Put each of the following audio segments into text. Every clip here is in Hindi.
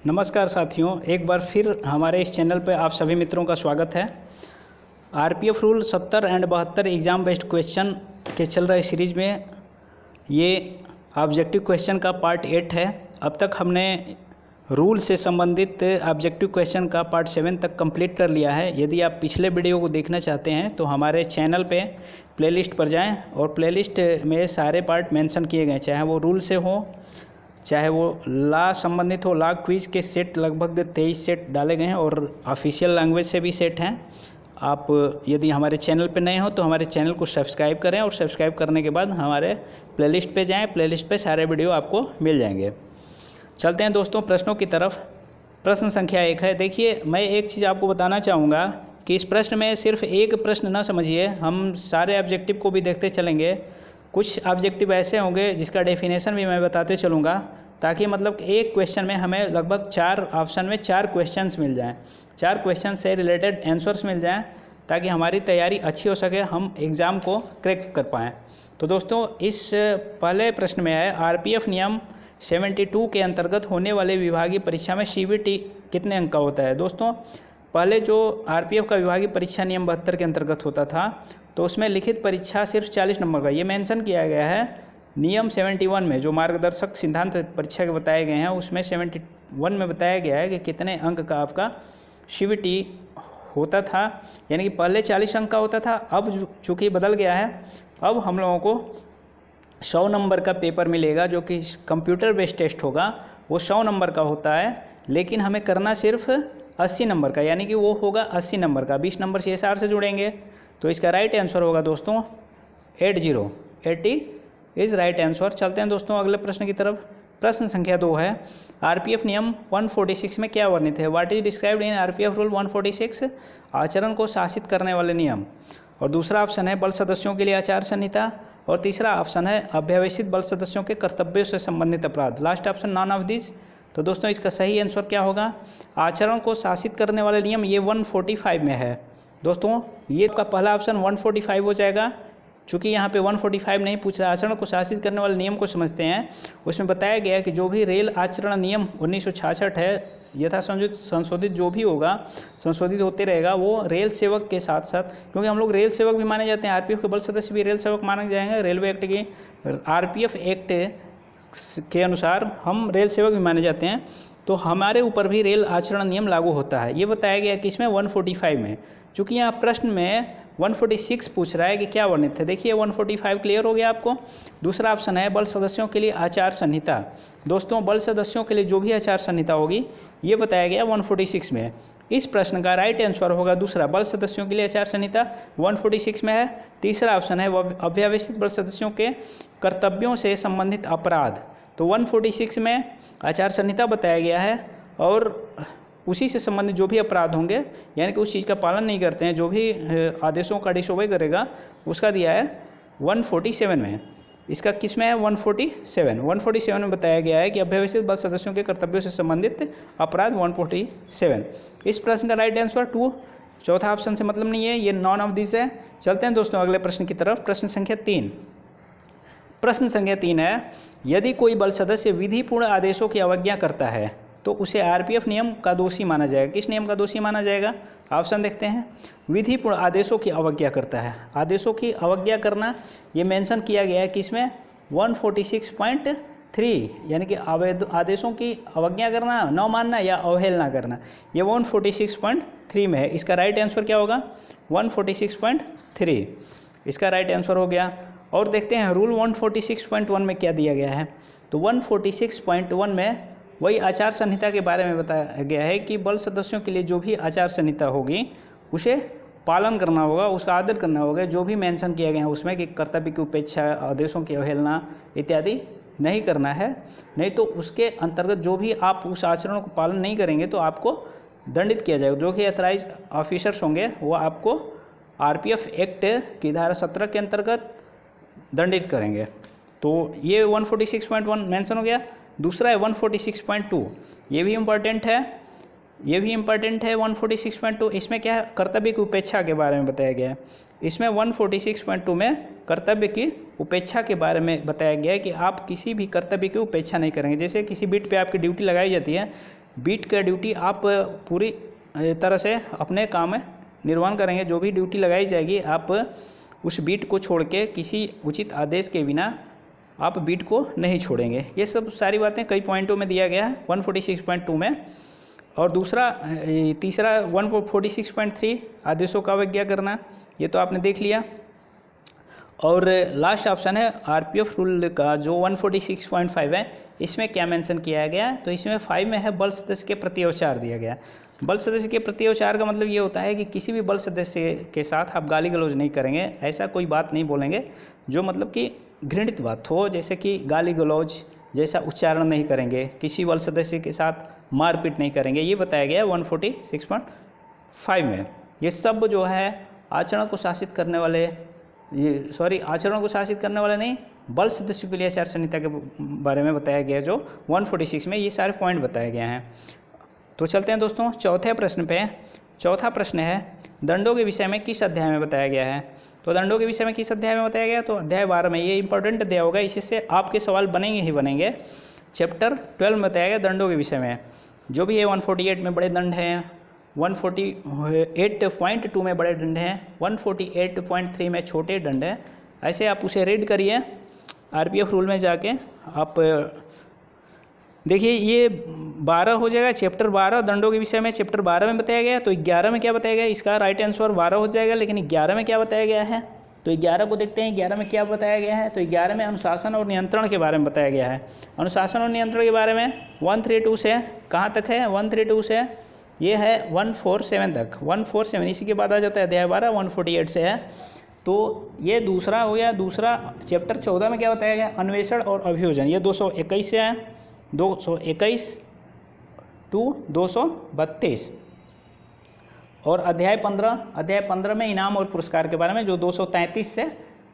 नमस्कार साथियों, एक बार फिर हमारे इस चैनल पर आप सभी मित्रों का स्वागत है। RPF rule 70 and 72 exam based question के चल रहे सीरीज में ये ऑब्जेक्टिव क्वेश्चन का पार्ट 8 है। अब तक हमने रूल से संबंधित ऑब्जेक्टिव क्वेश्चन का पार्ट 7 तक कंप्लीट कर लिया है। यदि आप पिछले वीडियो को देखना चाहते हैं तो हमारे चैनल पे प्लेलिस्ट पर जाएं और प्लेलिस्ट में सारे पार्ट मेंशन किए गए, चाहे वो रूल से हो, चाहे वो लॉ संबंधित हो। लॉ क्विज के सेट लगभग 23 सेट डाले गए हैं और ऑफिशियल लैंग्वेज से भी सेट हैं। आप यदि हमारे चैनल पर नए हो तो हमारे चैनल को सब्सक्राइब करें और सब्सक्राइब करने के बाद हमारे प्लेलिस्ट पे जाएं। प्लेलिस्ट पे सारे वीडियो आपको मिल जाएंगे। चलते हैं दोस्तों प्रश्नों की तरफ। प्रश्न संख्या 1 है। देखिए, मैं एक चीज़ आपको बताना चाहूँगा कि इस प्रश्न में सिर्फ एक प्रश्न न समझिए, हम सारे ऑब्जेक्टिव को भी देखते चलेंगे। कुछ ऑब्जेक्टिव ऐसे होंगे जिसका डेफिनेशन भी मैं बताते चलूँगा, ताकि मतलब एक क्वेश्चन में हमें लगभग 4 ऑप्शन में 4 क्वेश्चंस मिल जाएं, 4 क्वेश्चन से रिलेटेड आंसर्स मिल जाएं, ताकि हमारी तैयारी अच्छी हो सके, हम एग्ज़ाम को क्रैक कर पाएँ। तो दोस्तों, इस पहले प्रश्न में है, आरपीएफ नियम 72 के अंतर्गत होने वाले विभागीय परीक्षा में सीबीटी कितने अंक का होता है। दोस्तों, पहले जो आरपीएफ का विभागीय परीक्षा नियम 72 के अंतर्गत होता था, तो उसमें लिखित परीक्षा सिर्फ 40 नंबर का ये मेंशन किया गया है। नियम 71 में जो मार्गदर्शक सिद्धांत परीक्षा के बताए गए हैं, उसमें 71 में बताया गया है कि कितने अंक का आपका सीबीटी होता था। यानी कि पहले 40 अंक का होता था, अब चूँकि बदल गया है, अब हम लोगों को 100 नंबर का पेपर मिलेगा, जो कि कंप्यूटर बेस्ड टेस्ट होगा। वो 100 नंबर का होता है, लेकिन हमें करना सिर्फ 80 नंबर का, यानी कि वो होगा 80 नंबर का। 20 नंबर CSR से जुड़ेंगे, तो इसका राइट आंसर होगा दोस्तों 80 इज़ राइट आंसर। चलते हैं दोस्तों अगले प्रश्न की तरफ। प्रश्न संख्या 2 है, आरपीएफ नियम 146 में क्या वर्णित है। What is described in RPF rule 146, आचरण को शासित करने वाले नियम। और दूसरा ऑप्शन है बल सदस्यों के लिए आचार संहिता, और तीसरा ऑप्शन है अभ्यावेशित बल सदस्यों के कर्तव्यों से संबंधित अपराध। Last option none of this. तो दोस्तों, इसका सही आंसर क्या होगा। आचरण को शासित करने वाले नियम ये 145 में है। दोस्तों, ये का पहला ऑप्शन 145 हो जाएगा। चूँकि यहाँ पे 145 नहीं पूछ रहा, आचरण को शासित करने वाले नियम को समझते हैं। उसमें बताया गया है कि जो भी रेल आचरण नियम 1966 है, यथा संशोधित जो भी होगा, संशोधित होते रहेगा, वो रेल सेवक के साथ साथ, क्योंकि हम लोग रेल सेवक भी माने जाते हैं, आरपीएफ के बल सदस्य भी रेल सेवक माने जाएंगे। रेलवे एक्ट की आरपीएफ एक्ट के अनुसार हम रेल सेवक भी माने जाते हैं, तो हमारे ऊपर भी रेल आचरण नियम लागू होता है। ये बताया गया कि इसमें 145 में। चूँकि यहाँ प्रश्न में 146 पूछ रहा है कि क्या वर्णित है। देखिए, 145 क्लियर हो गया आपको। दूसरा ऑप्शन है बल सदस्यों के लिए आचार संहिता। दोस्तों, बल सदस्यों के लिए जो भी आचार संहिता होगी, ये बताया गया 146 में। इस प्रश्न का राइट आंसर होगा दूसरा, बल सदस्यों के लिए आचार संहिता 146 में है। तीसरा ऑप्शन है अभ्यावेशित बल सदस्यों के कर्तव्यों से संबंधित अपराध। तो 146 में आचार संहिता बताया गया है, और उसी से संबंधित जो भी अपराध होंगे, यानी कि उस चीज़ का पालन नहीं करते हैं, जो भी आदेशों का डिसोबे करेगा, उसका दिया है 147 में। इसका किस में है 147 में बताया गया है कि अभ्यावेशित बल सदस्यों के कर्तव्यों से संबंधित अपराध 147। इस प्रश्न का राइट आंसर 2, चौथा ऑप्शन से मतलब नहीं है, ये नॉन ऑफ दिस है। चलते हैं दोस्तों अगले प्रश्न की तरफ। प्रश्न संख्या 3। प्रश्न संख्या 3 है, यदि कोई बल सदस्य विधिपूर्ण आदेशों की अवज्ञा करता है तो उसे आरपीएफ नियम का दोषी माना जाएगा। किस नियम का दोषी माना जाएगा। ऑप्शन देखते हैं। विधिपूर्ण आदेशों की अवज्ञा करता है। आदेशों की अवज्ञा करना ये मेंशन किया गया है किसमें 146.3, यानी कि आदेशों की अवज्ञा करना, न मानना या अवहेलना करना, ये 146.3 में है। इसका राइट आंसर क्या होगा 146.3, इसका राइट आंसर हो गया। और देखते हैं रूल 146.1 में क्या दिया गया है। तो 146.1 में वही आचार संहिता के बारे में बताया गया है कि बल सदस्यों के लिए जो भी आचार संहिता होगी, उसे पालन करना होगा, उसका आदर करना होगा। जो भी मेंशन किया गया है उसमें कि कर्तव्य की उपेक्षा, आदेशों की अवहेलना इत्यादि नहीं करना है, नहीं तो उसके अंतर्गत जो भी आप उस आचरण को पालन नहीं करेंगे तो आपको दंडित किया जाएगा। जो कि ऑथराइज ऑफिसर्स होंगे वो आपको आरपीएफ एक्ट की धारा 17 के अंतर्गत दंडित करेंगे। तो ये 146.1 मेंशन हो गया। दूसरा है 146.2, ये भी इम्पॉर्टेंट है, 146.2। इसमें क्या है, कर्तव्य की उपेक्षा के बारे में बताया गया है। इसमें 146.2 में कर्तव्य की उपेक्षा के बारे में बताया गया है कि आप किसी भी कर्तव्य की उपेक्षा नहीं करेंगे। जैसे किसी बिट पे आपकी ड्यूटी लगाई जाती है, बीट का ड्यूटी आप पूरी तरह से अपने काम में निर्वहन करेंगे। जो भी ड्यूटी लगाई जाएगी आप उस बीट को छोड़ के किसी उचित आदेश के बिना आप बीट को नहीं छोड़ेंगे। ये सब सारी बातें कई पॉइंटों में दिया गया है 146.2 में। और दूसरा तीसरा 146.3 आदेशों का अवज्ञा करना, ये तो आपने देख लिया। और लास्ट ऑप्शन है आरपीएफ रूल का जो 146.5 है, इसमें क्या मेंशन किया गया है, तो इसमें 5 में है बल सदस्य के प्रति औचार दिया गया। बल सदस्य के प्रति औचार का मतलब ये होता है कि किसी भी बल सदस्य के साथ आप गाली गलौज नहीं करेंगे, ऐसा कोई बात नहीं बोलेंगे जो मतलब कि घृणित बात हो, जैसे कि गाली गलौज जैसा उच्चारण नहीं करेंगे, किसी बल सदस्य के साथ मारपीट नहीं करेंगे, ये बताया गया है 146.5 में। ये सब जो है आचरण को शासित करने वाले, आचरण को शासित करने वाले नहीं, बल सदस्यों के लिए आचार संहिता के बारे में बताया गया जो 146 में ये सारे पॉइंट बताए गए हैं। तो चलते हैं दोस्तों चौथे प्रश्न पे। चौथा प्रश्न है दंडों के विषय में किस अध्याय में बताया गया है। तो दंडों के विषय में किस अध्याय में बताया गया, तो अध्याय 12 में। ये इंपॉर्टेंट अध्याय होगा, इसी से आपके सवाल बनेंगे ही बनेंगे। चैप्टर 12 में बताया गया दंडों के विषय में। जो भी है 148 में बड़े दंड हैं, 148.2 में बड़े दंड हैं, 148.3 में छोटे दंड हैं। ऐसे आप उसे रीड करिए आरपीएफ रूल में जाके। आप देखिए ये 12 हो जाएगा, चैप्टर 12 दंडों के विषय में चैप्टर 12 में बताया गया। तो 11 में क्या बताया गया, इसका राइट आंसर 12 हो जाएगा, लेकिन 11 में क्या बताया गया है, तो 11 को देखते हैं 11 में क्या बताया गया है। तो 11 में अनुशासन और नियंत्रण के बारे में बताया गया है। अनुशासन और नियंत्रण के बारे में 132 से कहाँ तक है, 132 से ये है 147 तक, 147 इसी के बाद आ जाता है अध्याय 12, 148 से है। तो ये दूसरा हो गया। दूसरा चैप्टर 14 में क्या बताया गया, अन्वेषण और अभियोजन, ये 221 से है, 221 टू 232। और अध्याय 15 में इनाम और पुरस्कार के बारे में जो 233 से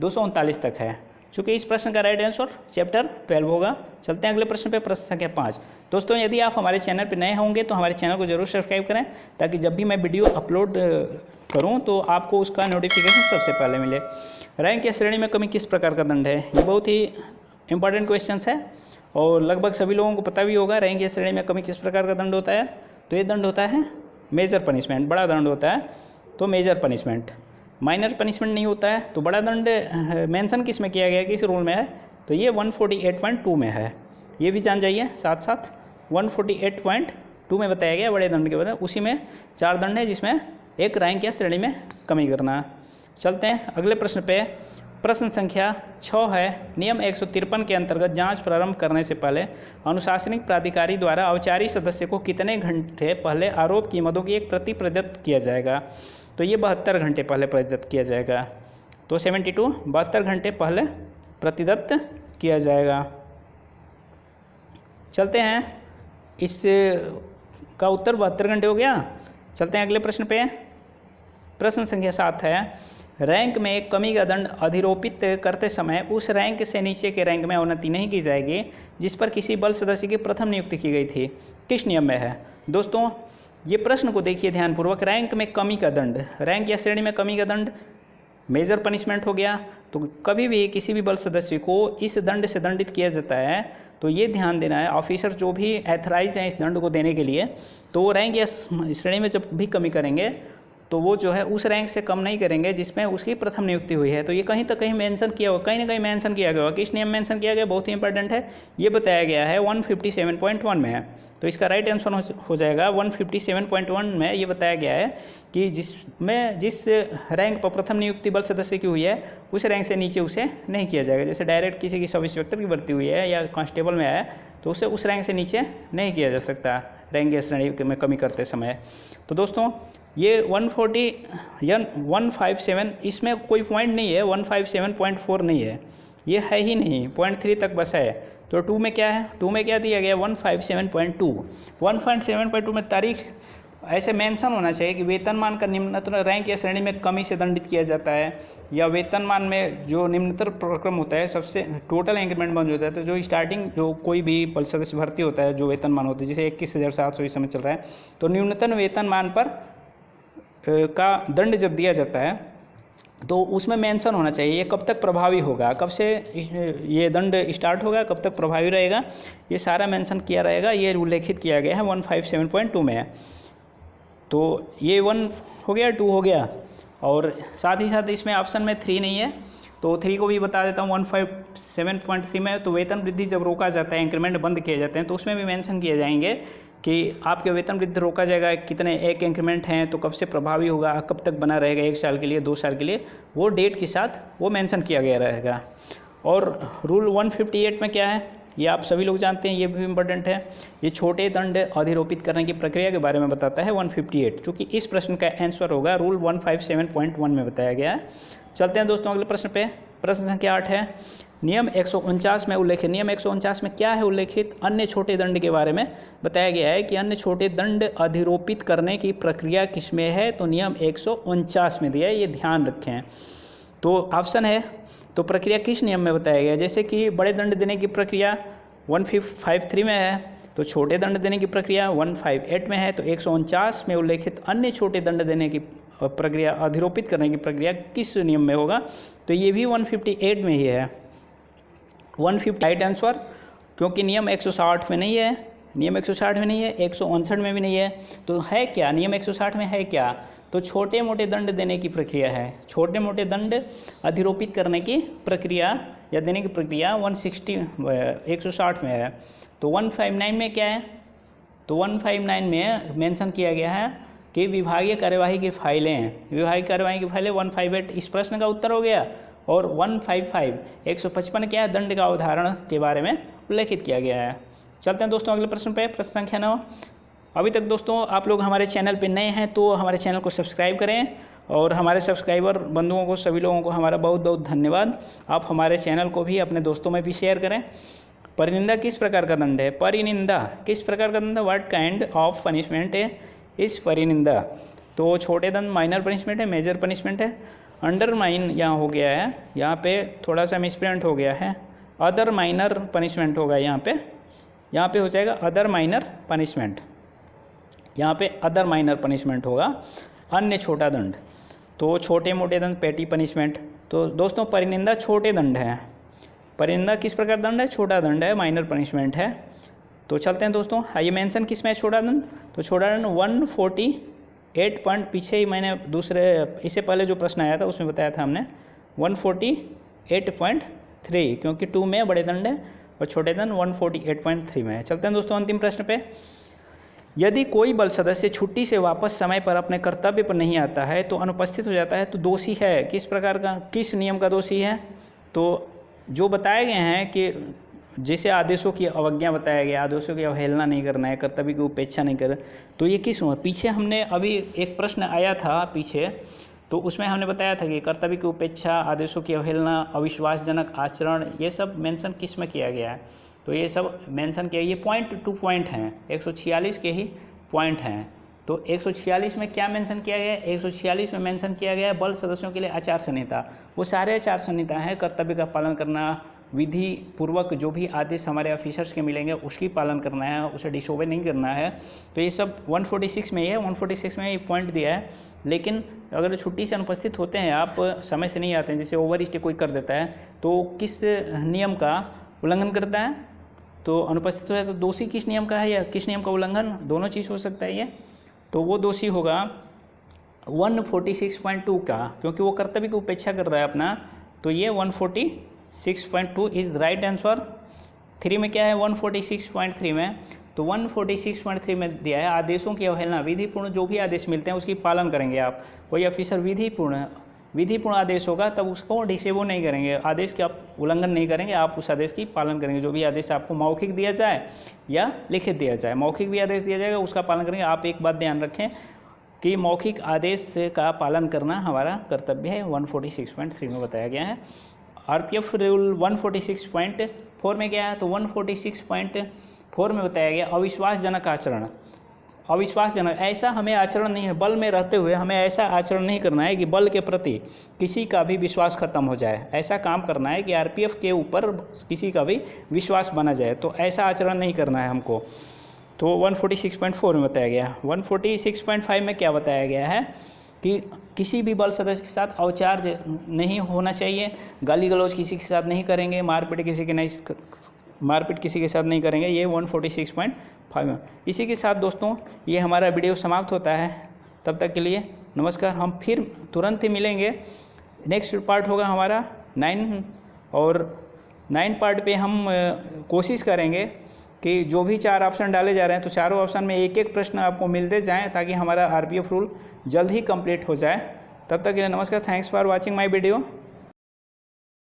239 तक है। चूँकि इस प्रश्न का राइट आंसर चैप्टर 12 होगा। चलते हैं अगले प्रश्न पे, प्रश्न संख्या 5। दोस्तों यदि आप हमारे चैनल पर नए होंगे तो हमारे चैनल को जरूर सब्सक्राइब करें, ताकि जब भी मैं वीडियो अपलोड करूं तो आपको उसका नोटिफिकेशन सबसे पहले मिले। रैंक या श्रेणी में कमी किस प्रकार का दंड है, ये बहुत ही इंपॉर्टेंट क्वेश्चन है और लगभग सभी लोगों को पता भी होगा। रैंक या श्रेणी में कमी किस प्रकार का दंड होता है, तो ये दंड होता है मेजर पनिशमेंट, बड़ा दंड होता है तो मेजर पनिशमेंट। माइनर पनिशमेंट नहीं होता है। तो बड़ा दंड मेंशन किस में किया गया, किस रूल में है, तो ये 148.2 में है, ये भी जान जाइए। साथ साथ 148.2 में बताया गया बड़े दंड के बाद, उसी में 4 दंड है जिसमें एक रैंक या श्रेणी में कमी करना। चलते हैं अगले प्रश्न पे। प्रश्न संख्या 6 है, नियम 153 के अंतर्गत जांच प्रारंभ करने से पहले अनुशासनिक प्राधिकारी द्वारा औपचारिक सदस्य को कितने घंटे पहले आरोप की मदों की एक प्रति प्रदत्त किया जाएगा। तो ये 72 घंटे पहले प्रदत्त किया जाएगा। तो 72 घंटे पहले प्रतिदत्त किया जाएगा। चलते हैं, इस का उत्तर 72 घंटे हो गया। चलते हैं अगले प्रश्न पे। प्रश्न संख्या 7 है, रैंक में एक कमी का दंड अधिरोपित करते समय उस रैंक से नीचे के रैंक में अवनति नहीं की जाएगी जिस पर किसी बल सदस्य की प्रथम नियुक्ति की गई थी, किस नियम में है। दोस्तों ये प्रश्न को देखिए ध्यानपूर्वक। रैंक में कमी का दंड, रैंक या श्रेणी में कमी का दंड मेजर पनिशमेंट हो गया। तो कभी भी किसी भी बल सदस्य को इस दंड से दंडित किया जाता है तो ये ध्यान देना है, ऑफिसर जो भी एथराइज हैं इस दंड को देने के लिए, तो वो रैंक या श्रेणी में जब भी कमी करेंगे तो वो जो है उस रैंक से कम नहीं करेंगे जिसमें उसकी प्रथम नियुक्ति हुई है। तो ये कहीं तो कहीं मेंशन किया होगा, कहीं ना कहीं मेंशन किया गया होगा। किस नियम मेंशन किया गया, बहुत ही इंपॉर्टेंट है, ये बताया गया है 157.1 में है। तो इसका राइट आंसर हो जाएगा 157.1 में। ये बताया गया है कि जिस रैंक पर प्रथम नियुक्ति बल सदस्य की हुई है उस रैंक से नीचे उसे नहीं किया जाएगा। जैसे डायरेक्ट किसी की सब इंस्पेक्टर की भर्ती हुई है या कांस्टेबल में है तो उसे उस रैंक से नीचे नहीं किया जा सकता रैंक या श्रेणी में कमी करते समय। तो दोस्तों ये 157 इसमें कोई पॉइंट नहीं है, 157.4 नहीं है, ये है ही नहीं, 0.3 तक बस है। तो 2 में क्या है, 2 में क्या दिया गया 157.2। 157.2 में तारीख ऐसे मेंशन होना चाहिए कि वेतनमान का निम्नतम रैंक या श्रेणी में कमी से दंडित किया जाता है, या वेतनमान में जो निम्नतर प्रक्रम होता है सबसे टोटल इंक्रीमेंट बंद होता है। तो जो स्टार्टिंग जो कोई भी बल सदस्य भर्ती होता है जो वेतनमान होता है, जैसे 21,700 इस समय चल रहा है, तो न्यूनतम वेतनमान पर का दंड जब दिया जाता है तो उसमें मेंशन होना चाहिए ये कब तक प्रभावी होगा, कब से ये दंड स्टार्ट होगा, कब तक प्रभावी रहेगा, ये सारा मेंशन किया रहेगा, ये उल्लेखित किया गया है 157.2 में। तो ये 1 हो गया, 2 हो गया, और साथ ही साथ इसमें ऑप्शन में 3 नहीं है, तो 3 को भी बता देता हूँ। 157.3 में तो वेतन वृद्धि जब रोका जाता है, इंक्रीमेंट बंद किए जाते हैं, तो उसमें भी मेंशन किए जाएंगे कि आपके वेतन वृद्धि रोका जाएगा, कितने एक इंक्रीमेंट हैं, तो कब से प्रभावी होगा, कब तक बना रहेगा, 1 साल के लिए, 2 साल के लिए, वो डेट के साथ वो मेंशन किया गया रहेगा। और रूल 158 में क्या है, ये आप सभी लोग जानते हैं, ये भी इम्पोर्टेंट है। ये छोटे दंड अधिरोपित करने की प्रक्रिया के बारे में बताता है 158, क्योंकि इस प्रश्न का आंसर होगा रूल 157.1 में बताया गया है। चलते हैं दोस्तों अगले प्रश्न पे। प्रश्न संख्या 8 है, नियम 149 में उल्लेखित, नियम 149 में क्या है उल्लेखित, अन्य छोटे दंड के बारे में बताया गया है कि अन्य छोटे दंड अधिरोपित करने की प्रक्रिया किसमें है, तो नियम 149 में दिया है, ये ध्यान रखें। तो ऑप्शन है, तो प्रक्रिया किस नियम में बताया गया है, जैसे कि बड़े दंड देने की प्रक्रिया 153 में है, तो छोटे दंड देने की प्रक्रिया 158 में है, तो 149 में उल्लेखित अन्य छोटे दंड देने की प्रक्रिया, अधिरोपित करने की प्रक्रिया किस नियम में होगा, तो ये भी 158 में ही है। 158 आंसर, क्योंकि नियम 160 में नहीं है, नियम 160 में नहीं है, 159 में भी नहीं है, तो है क्या, नियम 160 में है क्या, तो छोटे मोटे दंड देने की प्रक्रिया है, छोटे मोटे दंड अधिरोपित करने की प्रक्रिया या देने की प्रक्रिया 160 में है। तो 159 में क्या है, तो 159 में मेंशन किया गया है कि विभागीय कार्यवाही की फाइलें, विभागीय कार्यवाही की फाइलें 158 इस प्रश्न का उत्तर हो गया, और 155 155 क्या है, दंड का अवधारण के बारे में उल्लेखित किया गया है। चलते हैं दोस्तों अगले प्रश्न पे, प्रश्न संख्या 9। अभी तक दोस्तों आप लोग हमारे चैनल पे नए हैं तो हमारे चैनल को सब्सक्राइब करें, और हमारे सब्सक्राइबर बंधुओं को, सभी लोगों को हमारा बहुत बहुत धन्यवाद। आप हमारे चैनल को भी अपने दोस्तों में भी शेयर करें। परिनिंदा किस प्रकार का दंड है, परिनिंदा किस प्रकार का दंड है, व्हाट काइंड ऑफ पनिशमेंट है इस परिनिंदा, तो छोटे दंड माइनर पनिशमेंट है, मेजर पनिशमेंट है, अंडरमाइन यहाँ हो गया है, यहाँ पे थोड़ा सा मिसप्रिंट हो गया है, अदर माइनर पनिशमेंट होगा, यहाँ पे हो जाएगा अदर माइनर पनिशमेंट, यहाँ पे अदर माइनर पनिशमेंट होगा, अन्य छोटा दंड, तो छोटे मोटे दंड पेटी पनिशमेंट। तो दोस्तों परिनिंदा छोटे दंड है, परिनिंदा किस प्रकार दंड है, छोटा दंड है, माइनर पनिशमेंट है। तो चलते हैं दोस्तों, ये मेंशन किस में है छोटा दंड, तो छोटा दंड 148 पॉइंट, पीछे ही मैंने दूसरे, इससे पहले जो प्रश्न आया था उसमें बताया था हमने 148.3, क्योंकि 2 में बड़े दंड है और छोटे दंड 148.3 में है। चलते हैं दोस्तों अंतिम प्रश्न पे। यदि कोई बल सदस्य छुट्टी से वापस समय पर अपने कर्तव्य पर नहीं आता है तो अनुपस्थित हो जाता है, तो दोषी है, किस प्रकार का, किस नियम का दोषी है, तो जो बताए गए हैं कि जैसे आदेशों की अवज्ञा बताया गया, आदेशों की अवहेलना नहीं करना है, कर्तव्य की उपेक्षा नहीं कर, तो ये किस, पीछे हमने अभी एक प्रश्न आया था पीछे, तो उसमें हमने बताया था कि कर्तव्य की उपेक्षा, आदेशों की अवहेलना, अविश्वासजनक आचरण, ये सब मेंशन किस में किया गया है, तो ये सब मेंशन किया, ये पॉइंट टू पॉइंट हैं, 146 के ही पॉइंट हैं। तो 146 में क्या मेंशन किया गया है, 146 में मेंशन किया गया है बल सदस्यों के लिए आचार संहिता, वो सारे आचार संहिता हैं, कर्तव्य का पालन करना, विधि पूर्वक जो भी आदेश हमारे ऑफिसर्स के मिलेंगे उसकी पालन करना है, उसे डिसोबे नहीं करना है, तो ये सब 146 में ही है, 146 में ये पॉइंट दिया है। लेकिन अगर छुट्टी से अनुपस्थित होते हैं, आप समय से नहीं आते हैं, जैसे ओवर स्टे कोई कर देता है, तो किस नियम का उल्लंघन करता है, तो अनुपस्थित हो जाए तो दोषी किस नियम का है या किस नियम का उल्लंघन, दोनों चीज़ हो सकता है ये, तो वो दोषी होगा 146.2 का, क्योंकि वो कर्तव्य की उपेक्षा कर रहा है अपना, तो ये 146.2 इज़ राइट आंसर। 3 में क्या है, 146.3 में, तो 146.3 में दिया है आदेशों की अवहेलना, विधिपूर्ण जो भी आदेश मिलते हैं उसकी पालन करेंगे आप, कोई ऑफिसर विधिपूर्ण आदेश होगा तब उसको डिसेबो नहीं करेंगे, आदेश के आप उल्लंघन नहीं करेंगे, आप उस आदेश की पालन करेंगे, जो भी आदेश आपको मौखिक दिया जाए या लिखित दिया जाए, मौखिक भी आदेश दिया जाएगा उसका पालन करेंगे। आप एक बात ध्यान रखें कि मौखिक आदेश का पालन करना हमारा कर्तव्य है, 146.3 में बताया गया है। आरपीएफ रूल 146.4 में क्या है, तो 146.4 में बताया गया अविश्वासजनक आचरण, अविश्वासजनक, ऐसा हमें आचरण नहीं है, बल में रहते हुए हमें ऐसा आचरण नहीं करना है कि बल के प्रति किसी का भी विश्वास खत्म हो जाए, ऐसा काम करना है कि आरपीएफ के ऊपर किसी का भी विश्वास बना जाए, तो ऐसा आचरण नहीं करना है हमको, तो 146.4 में बताया गया। 146.5 में क्या बताया गया है, कि किसी भी बल सदस्य के साथ औचार नहीं होना चाहिए, गाली गलौज किसी के साथ नहीं करेंगे, मारपीट किसी के साथ नहीं करेंगे। ये 146.5। इसी के साथ दोस्तों ये हमारा वीडियो समाप्त होता है। तब तक के लिए नमस्कार। हम फिर तुरंत ही मिलेंगे। नेक्स्ट पार्ट होगा हमारा 9, और 9 पार्ट पे हम कोशिश करेंगे कि जो भी 4 ऑप्शन डाले जा रहे हैं तो चारों ऑप्शन में एक एक प्रश्न आपको मिलते जाएं, ताकि हमारा आरपीएफ रूल जल्द ही कंप्लीट हो जाए। तब तक के लिए नमस्कार। Thanks for watching my video.